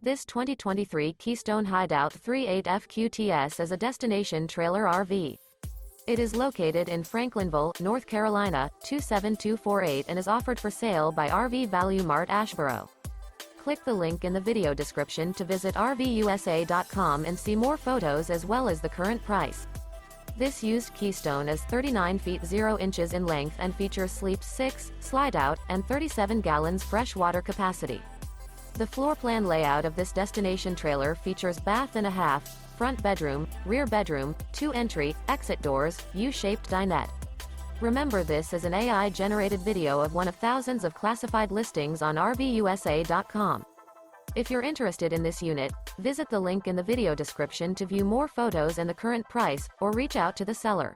This 2023 Keystone Hideout 38 FQTS is a destination trailer RV. It is located in Franklinville, North Carolina, 27248 and is offered for sale by RV Value Mart Asheboro. Click the link in the video description to visit RVUSA.com and see more photos as well as the current price. This used Keystone is 39 feet 0 inches in length and features sleep 6, Slideout, and 37 gallons fresh water capacity. The floor plan layout of this destination trailer features bath and a half, front bedroom, rear bedroom, 2 entry, exit doors, U-shaped dinette. Remember, this is an AI-generated video of one of thousands of classified listings on RVUSA.com. If you're interested in this unit, visit the link in the video description to view more photos and the current price, or reach out to the seller.